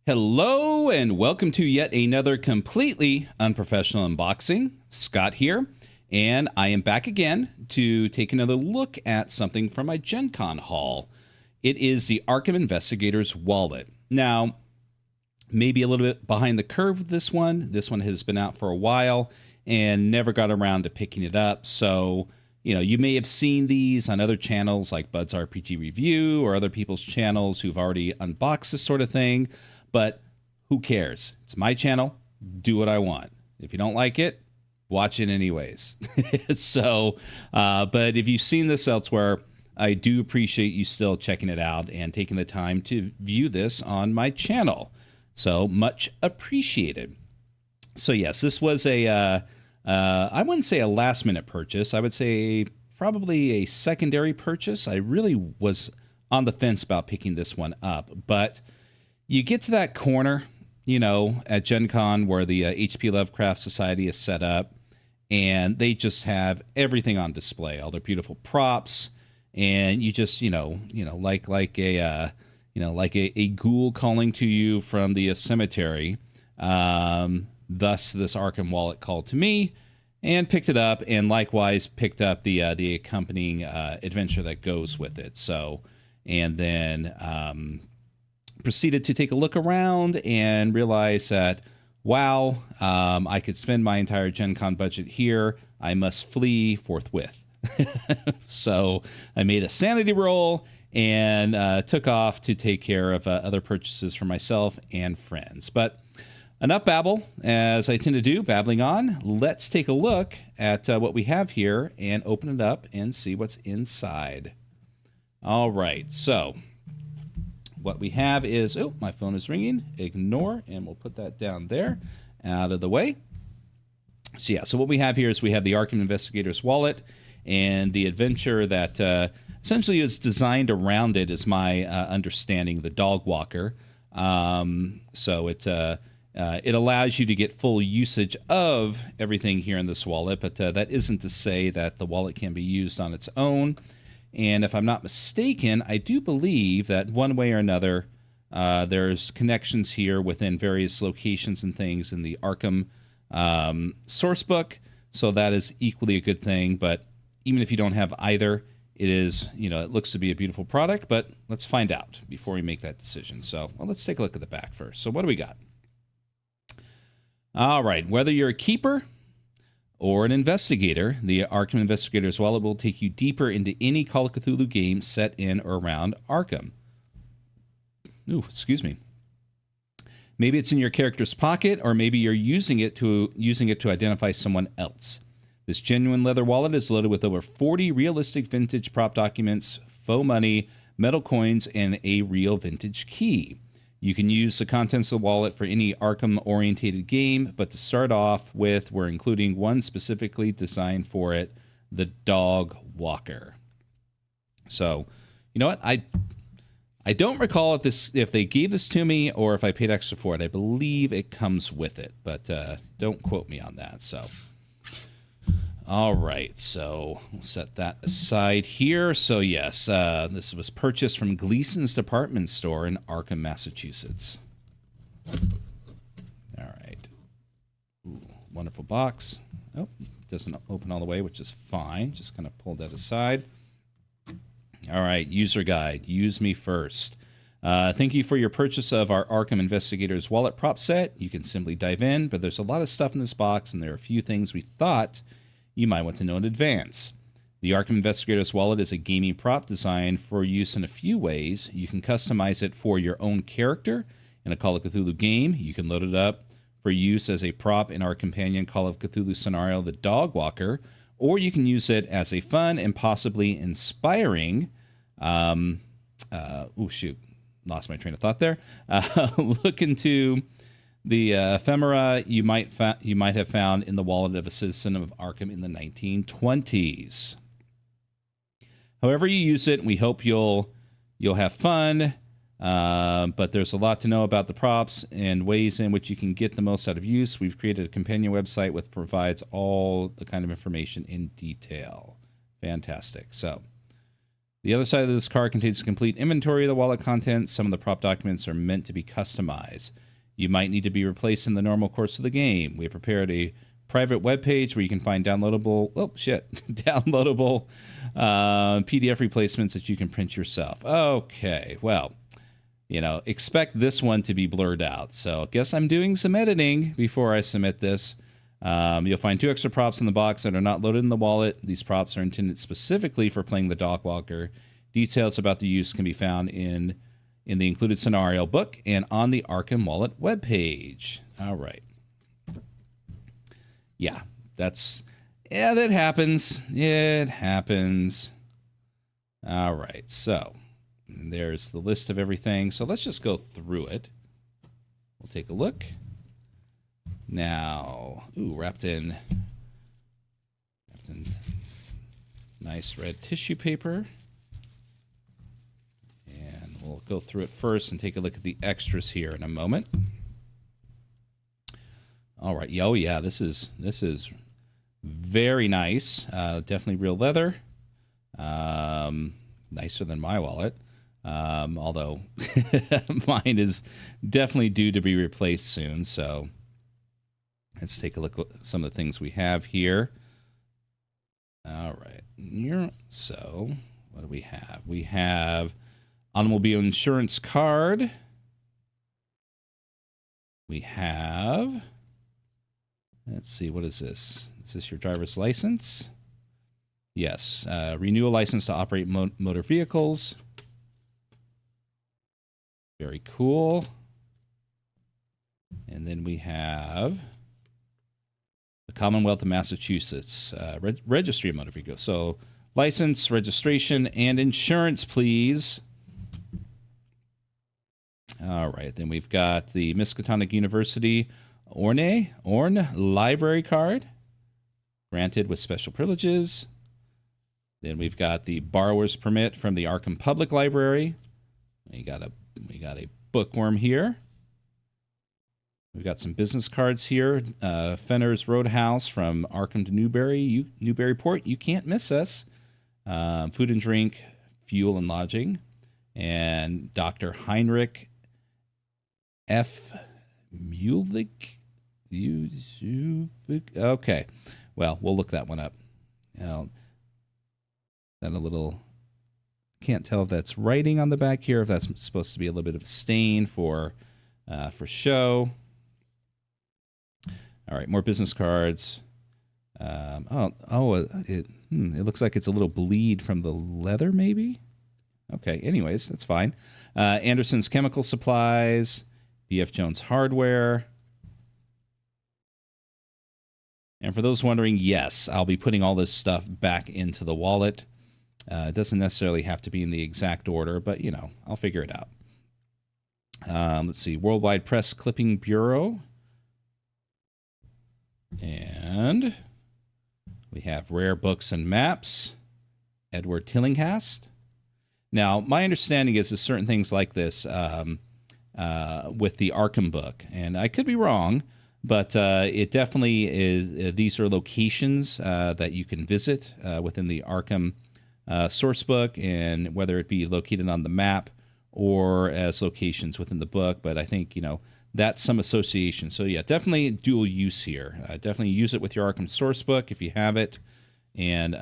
Hello and welcome to yet another completely unprofessional unboxing. Scott here, and I am back again to take another look at something from my Gen Con haul. It is the Arkham Investigator's wallet. Now, maybe a little bit behind the curve with this one. This one has been out for a while and never got around to picking it up. So, you may have seen these on other channels like Bud's RPG Review or other people's channels who've already unboxed this sort of thing. But who cares? It's my channel. Do what I want. If you don't like it, watch it anyways. But if you've seen this elsewhere, I do appreciate you still checking it out and taking the time to view this on my channel. So much appreciated. So yes, this was I wouldn't say a last minute purchase. I would say probably a secondary purchase. I really was on the fence about picking this one up, but you get to that corner, at Gen Con where the HP Lovecraft Society is set up, and they just have everything on display, all their beautiful props, and you just, like a ghoul calling to you from the cemetery. Thus, this Arkham wallet called to me, and picked it up, and likewise picked up the accompanying adventure that goes with it. So, and then proceeded to take a look around and realize that, wow, I could spend my entire Gen Con budget here. I must flee forthwith. So I made a sanity roll and took off to take care of other purchases for myself and friends. But enough babble, as I tend to do, babbling on. Let's take a look at what we have here and open it up and see what's inside. All right, so what we have is, oh, my phone is ringing. Ignore, and we'll put that down there, out of the way. So yeah, so what we have here is we have the Arkham Investigator's wallet, and the adventure that essentially is designed around it is my understanding, the dog walker. So it allows you to get full usage of everything here in this wallet, but that isn't to say that the wallet can be used on its own. And if I'm not mistaken, I do believe that one way or another, there's connections here within various locations and things in the Arkham source book. So that is equally a good thing. But even if you don't have either, it is, it looks to be a beautiful product. But let's find out before we make that decision. So let's take a look at the back first. So what do we got? All right. Whether you're a keeper or an investigator, the Arkham Investigator's wallet will take you deeper into any Call of Cthulhu game set in or around Arkham. Ooh, excuse me. Maybe it's in your character's pocket, or maybe you're using it to identify someone else. This genuine leather wallet is loaded with over 40 realistic vintage prop documents, faux money, metal coins, and a real vintage key. You can use the contents of the wallet for any Arkham-orientated game, but to start off with, we're including one specifically designed for it, the Dog Walker. So, you know what? I don't recall if they gave this to me or if I paid extra for it. I believe it comes with it, but don't quote me on that. So, all right, so we'll set that aside here. So yes, this was purchased from Gleason's Department Store in Arkham, Massachusetts. All right. Ooh, wonderful box. Oh, it doesn't open all the way, which is fine. Just kind of pull that aside. All right, user guide. Use me first. Thank you for your purchase of our Arkham Investigator's wallet prop set. You can simply dive in, but there's a lot of stuff in this box, and there are a few things we thought you might want to know in advance. The Arkham Investigator's wallet is a gaming prop designed for use in a few ways. You can customize it for your own character in a Call of Cthulhu game. You can load it up for use as a prop in our companion Call of Cthulhu scenario, the Dog Walker, or you can use it as a fun and possibly inspiring, lost my train of thought there. Look into the ephemera you might have found in the wallet of a citizen of Arkham in the 1920s. However you use it, we hope you'll have fun. But there's a lot to know about the props and ways in which you can get the most out of use. We've created a companion website which provides all the kind of information in detail. Fantastic. So The other side of this card contains a complete inventory of the wallet contents. Some of the prop documents are meant to be customized. You might need to be replaced in the normal course of the game. We have prepared a private web page where you can find downloadable, downloadable PDF replacements that you can print yourself. Okay, well, expect this one to be blurred out. So I guess I'm doing some editing before I submit this. You'll find 2 extra props in the box that are not loaded in the wallet. These props are intended specifically for playing the dog walker. Details about the use can be found in the included scenario book and on the Arkham Wallet webpage. All right. Yeah, that happens. It happens. All right, so there's the list of everything. So let's just go through it. We'll take a look. Now, wrapped in nice red tissue paper. And we'll go through it first and take a look at the extras here in a moment. All right. Oh, yeah, this is very nice. Definitely real leather. Nicer than my wallet. Although mine is definitely due to be replaced soon. So let's take a look at some of the things we have here. All right. So what do we have? We have automobile insurance card. We have, let's see, what is this? Is this your driver's license? Yes. Renew a license to operate motor vehicles. Very cool. And then we have the Commonwealth of Massachusetts Registry of Motor Vehicles. So license, registration, and insurance, please. All right. Then we've got the Miskatonic University Orne library card, granted with special privileges. Then we've got the borrower's permit from the Arkham Public Library. We got a bookworm here. We've got some business cards here. Fenner's Roadhouse from Arkham to Newburyport. You can't miss us. Food and drink, fuel and lodging. And Dr. Heinrich F. Mulich. Okay. Well, we'll look that one up. Now, that a little... Can't tell if that's writing on the back here, if that's supposed to be a little bit of a stain for show. All right, more business cards. It looks like it's a little bleed from the leather, maybe? Okay, anyways, that's fine. Anderson's Chemical Supplies, B.F. Jones Hardware. And for those wondering, yes, I'll be putting all this stuff back into the wallet. It doesn't necessarily have to be in the exact order, but, I'll figure it out. Let's see, Worldwide Press Clipping Bureau. And we have Rare Books and Maps, Edward Tillinghast. Now, my understanding is certain things like this with the Arkham book, and I could be wrong, but it definitely is. These are locations that you can visit within the Arkham source book, and whether it be located on the map or as locations within the book. But I think, that's some association. So yeah, definitely dual use here. Definitely use it with your Arkham source book if you have it. And,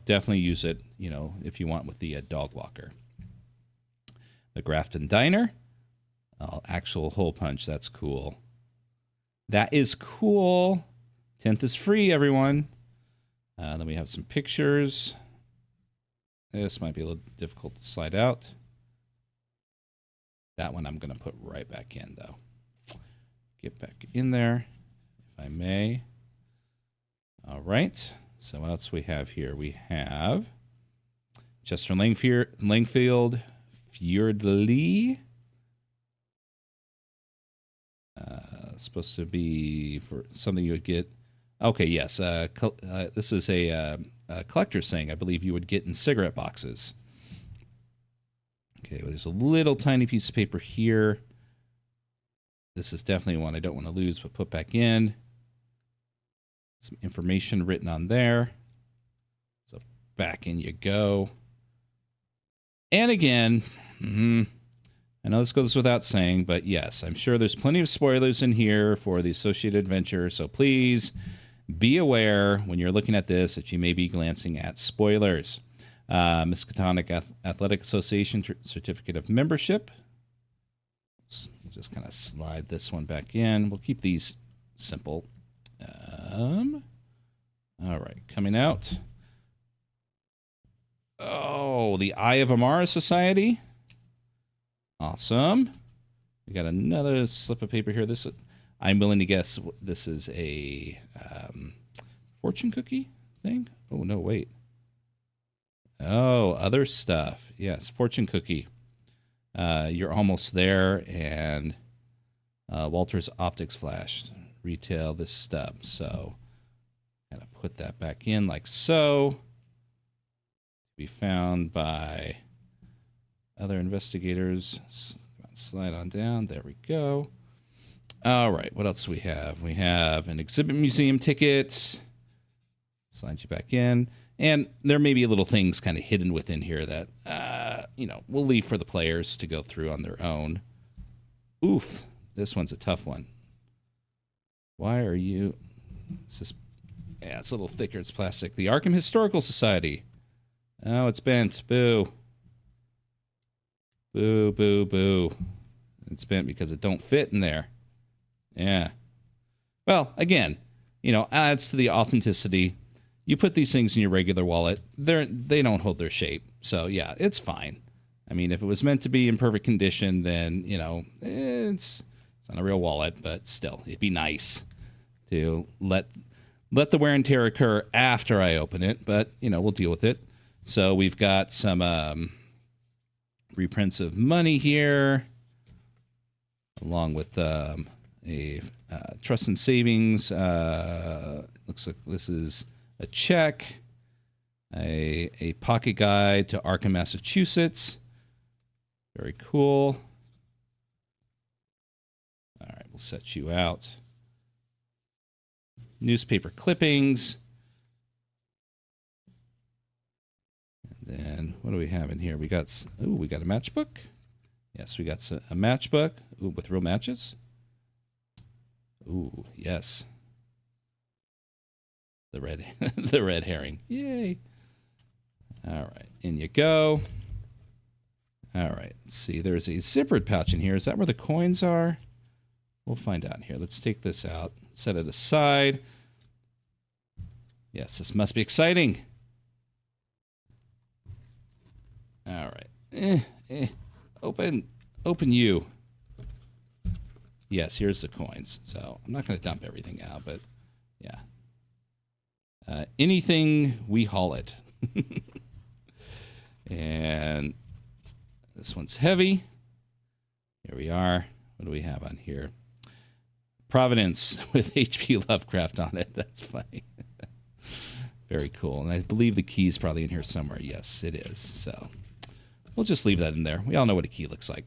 definitely use it, if you want with the dog walker. The Grafton Diner. Actual hole punch. That's cool. That is cool. 10th is free, everyone. Then we have some pictures. This might be a little difficult to slide out. That one I'm going to put right back in, though. Get back in there, if I may. All right. So what else we have here? We have Chester Langfield Fjordli. Supposed to be for something you would get. Okay, yes. This is a collector's thing I believe you would get in cigarette boxes. Okay, well, there's a little tiny piece of paper here. This is definitely one I don't want to lose, but put back in. Some information written on there. So back in you go. And again, I know this goes without saying, but yes, I'm sure there's plenty of spoilers in here for the associated adventure. So please be aware when you're looking at this that you may be glancing at spoilers. Miskatonic Athletic Association Certificate of Membership. Just kind of slide this one back in. We'll keep these simple. All right, coming out. Oh, the Eye of Amara Society. Awesome. We got another slip of paper here. This, I'm willing to guess this is a fortune cookie thing. Oh, no, wait. Oh, other stuff. Yes, fortune cookie. You're almost there, and Walter's Optics Flash. Retail this stub. So, kind of put that back in like so. Be found by other investigators. Slide on down. There we go. All right. What else do we have? We have an exhibit museum ticket. Slide you back in. And there may be little things kind of hidden within here that, we'll leave for the players to go through on their own. Oof. This one's a tough one. Why are you... it's a little thicker. It's plastic. The Arkham Historical Society. Oh, it's bent. Boo. Boo, boo, boo. It's bent because it don't fit in there. Yeah. Well, again, adds to the authenticity. You put these things in your regular wallet, they don't hold their shape. So, yeah, it's fine. I mean, if it was meant to be in perfect condition, then, it's not a real wallet, but still, it'd be nice to let the wear and tear occur after I open it, but, we'll deal with it. So we've got some reprints of money here, along with a trust and savings. Looks like this is a check, a pocket guide to Arkham, Massachusetts. Very cool. All right, we'll set you out. Newspaper clippings. And then what do we have in here? We got a matchbook. Yes, we got a matchbook with real matches. Ooh, yes. The red herring. Yay. All right, in you go. All right, let's see. There's a zippered pouch in here. Is that where the coins are? We'll find out here. Let's take this out, set it aside. Yes, this must be exciting. All right. Open you. Yes, here's the coins. So I'm not going to dump everything out, but yeah. Anything, we haul it. And this one's heavy. Here we are. What do we have on here? Providence with HP Lovecraft on it. That's funny. Very cool. And I believe the key's probably in here somewhere. Yes, it is. So we'll just leave that in there. We all know what a key looks like.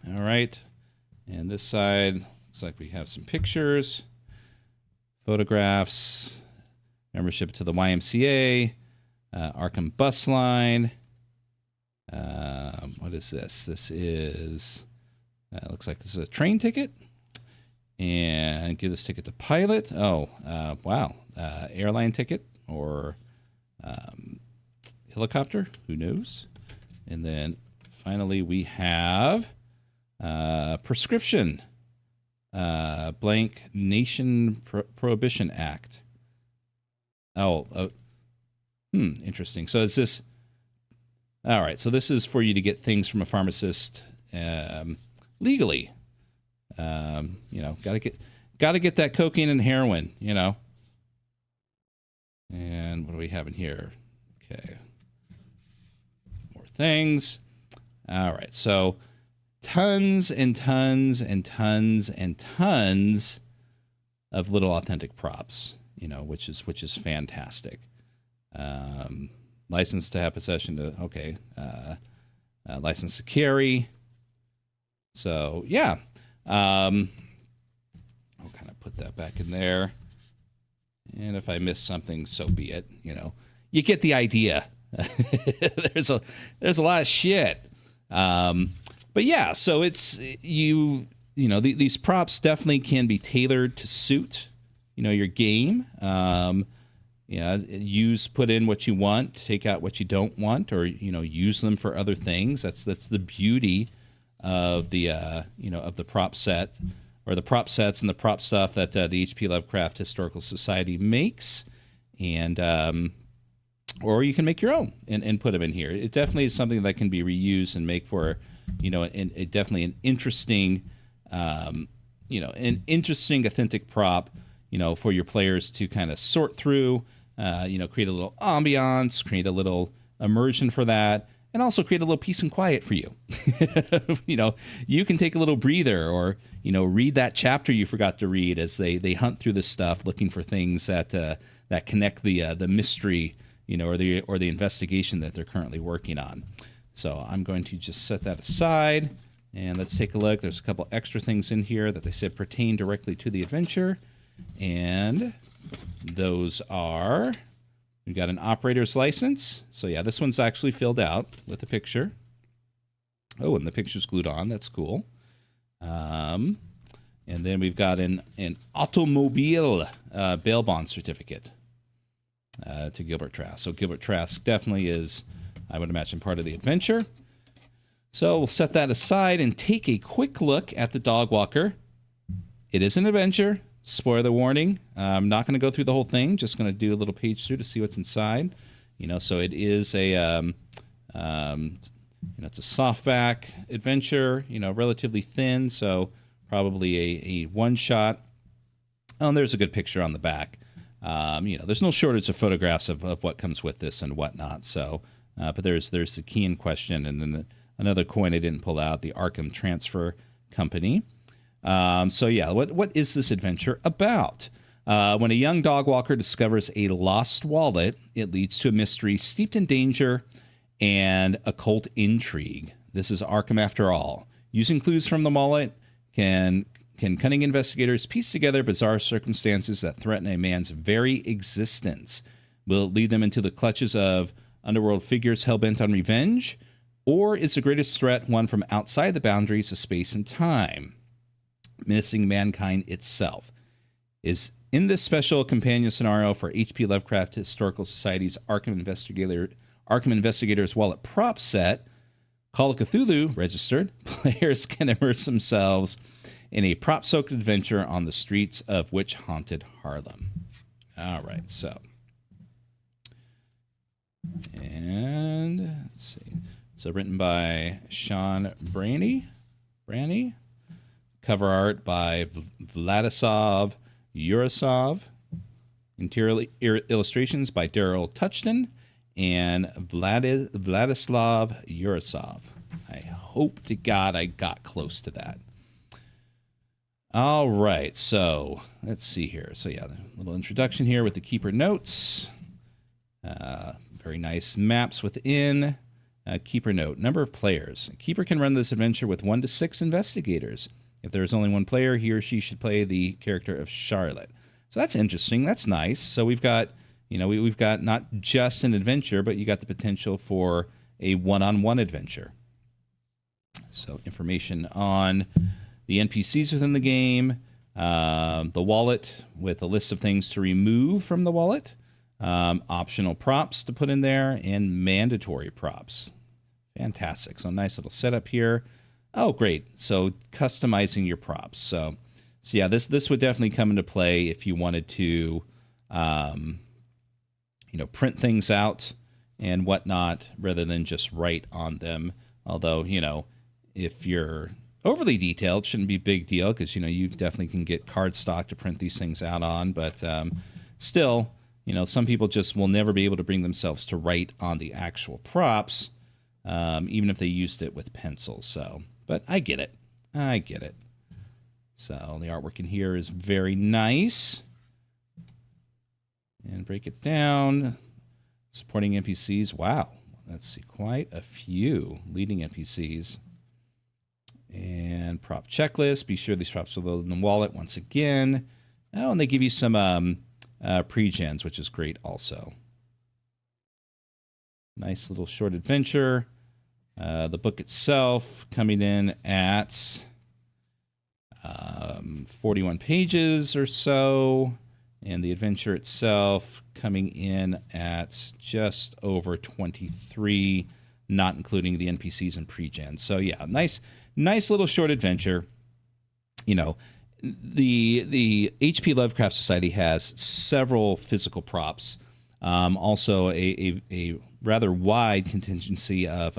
All right. And this side looks like we have some pictures, photographs, membership to the YMCA, Arkham bus line. What is this? This is, looks like this is a train ticket. And give this ticket to pilot. Oh, wow. Airline ticket or helicopter. Who knows? And then finally we have prescription. Blank Nation Prohibition Act. Interesting. So is this... All right, so this is for you to get things from a pharmacist legally. Got to get that cocaine and heroin, And what do we have in here? Okay. More things. All right, so tons and tons and tons and tons of little authentic props, which is fantastic. License to have possession to, license to carry. So, yeah. I'll kind of put that back in there. And if I miss something, so be it. You get the idea. there's a lot of shit. But yeah, so it's these props definitely can be tailored to suit your game. Put in what you want, take out what you don't want, or use them for other things. That's the beauty of the of the prop set, or the prop sets and the prop stuff that the HP Lovecraft Historical Society makes, and or you can make your own and put them in here. It definitely is something that can be reused and make for definitely an interesting authentic prop for your players to kind of sort through. Create a little ambiance, create a little immersion for that, and also create a little peace and quiet for you. You can take a little breather, or read that chapter you forgot to read as they hunt through this stuff, looking for things that connect the mystery, or the investigation that they're currently working on. So I'm going to just set that aside, and let's take a look. There's a couple extra things in here that they said pertain directly to the adventure, and those are, we've got an operator's license. So yeah, this one's actually filled out with a picture. Oh, and the picture's glued on. That's cool. And then we've got an automobile bail bond certificate to Gilbert Trask. So Gilbert Trask definitely is, I would imagine, part of the adventure. So we'll set that aside and take a quick look at the dog walker. It is an adventure. Spoiler warning, I'm not going to go through the whole thing, just going to do a little page through to see what's inside. So it is a, it's a softback adventure, relatively thin, so probably a one-shot. Oh, and there's a good picture on the back. There's no shortage of photographs of what comes with this and whatnot, so, but there's the key in question, and then another coin I didn't pull out, the Arkham Transfer Company. So yeah, what is this adventure about? When a young dog walker discovers a lost wallet, it leads to a mystery steeped in danger and occult intrigue. This is Arkham after all. Using clues from the wallet, can cunning investigators piece together bizarre circumstances that threaten a man's very existence? Will it lead them into the clutches of underworld figures hell-bent on revenge? Or is the greatest threat one from outside the boundaries of space and time, missing mankind itself? Is in this special companion scenario for HP Lovecraft Historical Society's Arkham Investigator's Wallet prop set, Call of Cthulhu registered, players can immerse themselves in a prop-soaked adventure on the streets of witch-haunted Harlem. All right, so. And let's see. So written by Sean Branny. Cover art by Vladislav Yurasov. Interior illustrations by Daryl Touchton and Vladislav Yurasov. I hope to God I got close to that. All right, so let's see here. So yeah, a little introduction here with the keeper notes. Very nice maps within. Keeper note, number of players. A keeper can run this adventure with 1 to 6 investigators. If there is only one player, he or she should play the character of Charlotte. So that's interesting. That's nice. So we've got, we've got not just an adventure, but you got the potential for a one-on-one adventure. So information on the NPCs within the game, the wallet with a list of things to remove from the wallet, optional props to put in there, and mandatory props. Fantastic. So nice little setup here. Oh, great. So customizing your props. So yeah, this would definitely come into play if you wanted to, print things out and whatnot rather than just write on them. Although, if you're overly detailed, shouldn't be a big deal because, you definitely can get cardstock to print these things out on. But still, some people just will never be able to bring themselves to write on the actual props, even if they used it with pencils. So, but I get it. So the artwork in here is very nice. And break it down. Supporting NPCs. Wow. Let's see. Quite a few leading NPCs. And prop checklist. Be sure these props are loaded in the wallet once again. Oh, and they give you some pre-gens, which is great also. Nice little short adventure. The book itself coming in at 41 pages or so, and the adventure itself coming in at just over 23, not including the NPCs and pre-gen. So yeah, nice little short adventure. You know, the HP Lovecraft Society has several physical props, also a rather wide contingency of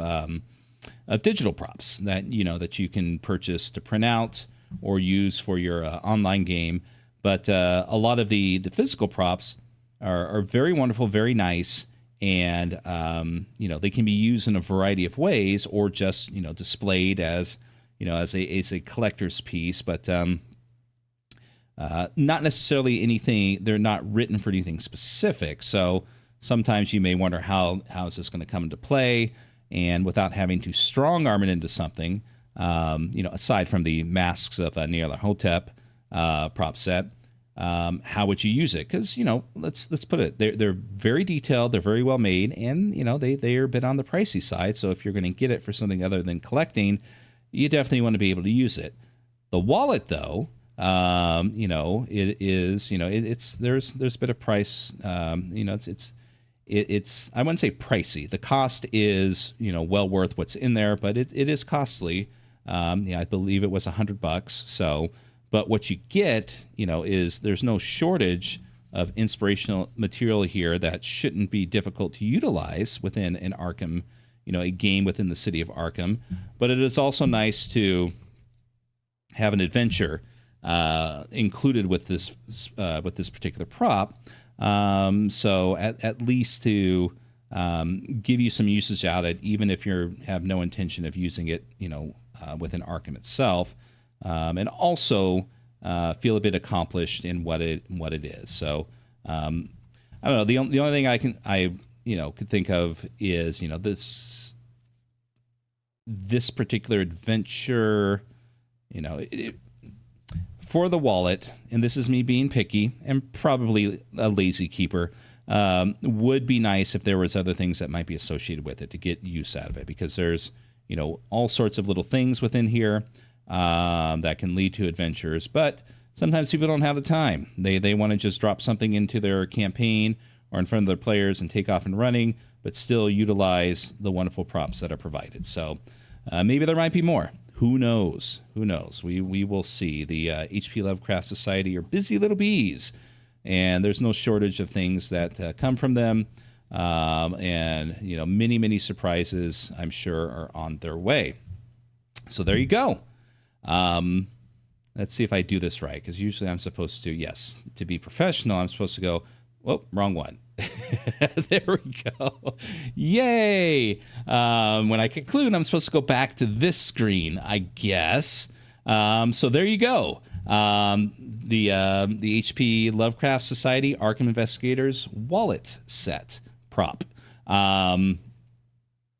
digital props that that you can purchase to print out or use for your online game. But a lot of the physical props are very wonderful, very nice, and they can be used in a variety of ways, or just displayed as as a collector's piece. But not necessarily anything. They're not written for anything specific. So sometimes you may wonder how is this going to come into play, and without having to strong arm it into something. Aside from the masks of Nyarlathotep prop set, how would you use it? Because let's put it, they're very detailed, they're very well made, and they are a bit on the pricey side. So if you're going to get it for something other than collecting, you definitely want to be able to use it. The wallet, though, it is there's a bit of price. It's I wouldn't say pricey. The cost is well worth what's in there, but it is costly. I believe it was $100. So, but what you get, is there's no shortage of inspirational material here that shouldn't be difficult to utilize within an Arkham, a game within the city of Arkham. But it is also nice to have an adventure included with this particular prop. So at least to give you some usage out of it, even if you have no intention of using it, within Arkham itself, and also feel a bit accomplished in what it is. So I don't know. The only thing I could think of is this particular adventure, for the wallet, and this is me being picky and probably a lazy keeper, would be nice if there was other things that might be associated with it to get use out of it, because there's all sorts of little things within here that can lead to adventures, but sometimes people don't have the time. They want to just drop something into their campaign or in front of their players and take off and running, but still utilize the wonderful props that are provided. So maybe there might be more. Who knows? Who knows? We will see. The HP Lovecraft Society are busy little bees, and there's no shortage of things that come from them. And many surprises, I'm sure, are on their way. So there you go. Let's see if I do this right, because usually I'm supposed to be professional, I'm supposed to go, whoop, wrong one. There we go. Yay. When I conclude, I'm supposed to go back to this screen, I guess. So there you go. The HP Lovecraft Society Arkham Investigator's wallet set prop.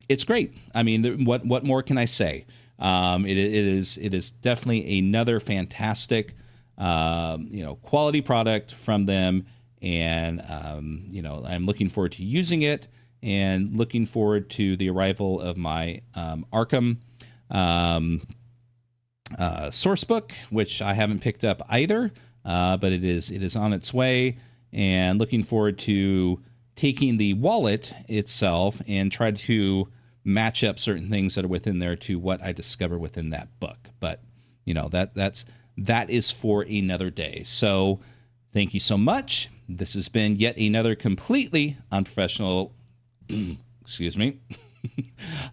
It's great. I mean, what more can I say? It is definitely another fantastic quality product from them, and I'm looking forward to using it, and looking forward to the arrival of my Arkham source book, which I haven't picked up either, but it is on its way, and looking forward to taking the wallet itself and try to match up certain things that are within there to what I discover within that book. But that is for another day. So thank you so much. This has been yet another completely unprofessional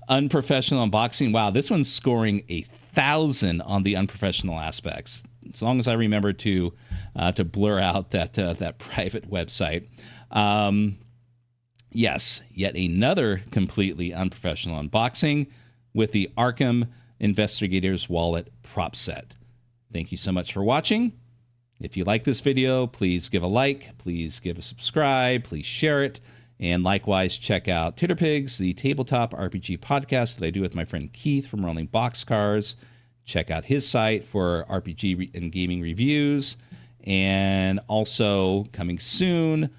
unprofessional unboxing. Wow, this one's scoring 1,000 on the unprofessional aspects, as long as I remember to blur out that private website. Yes, yet another completely unprofessional unboxing with the Arkham Investigator's Wallet prop set. Thank you so much for watching. If you like this video, please give a like, please give a subscribe, please share it, and likewise check out Titterpigs, the tabletop RPG podcast that I do with my friend Keith from Rolling Boxcars. Check out his site for RPG and gaming reviews. And also coming soon,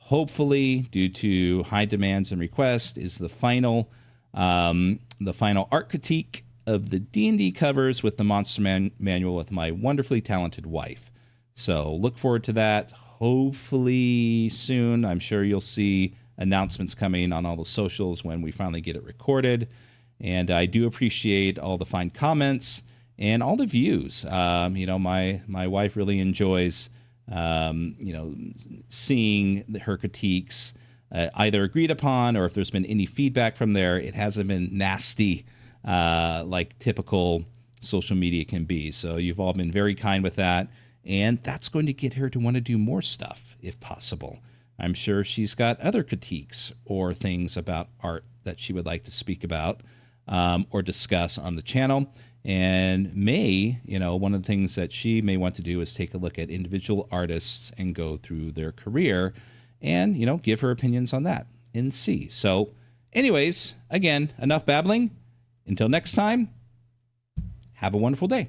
hopefully, due to high demands and requests, is the final art critique of the D&D covers with the Monster Manual with my wonderfully talented wife. So look forward to that. Hopefully soon. I'm sure you'll see announcements coming on all the socials when we finally get it recorded. And I do appreciate all the fine comments and all the views. My wife really enjoys, seeing her critiques either agreed upon, or if there's been any feedback from there, it hasn't been nasty like typical social media can be. So you've all been very kind with that. And that's going to get her to want to do more stuff if possible. I'm sure she's got other critiques or things about art that she would like to speak about or discuss on the channel. And one of the things that she may want to do is take a look at individual artists and go through their career and, give her opinions on that and see. So anyways, again, enough babbling. Until next time, have a wonderful day.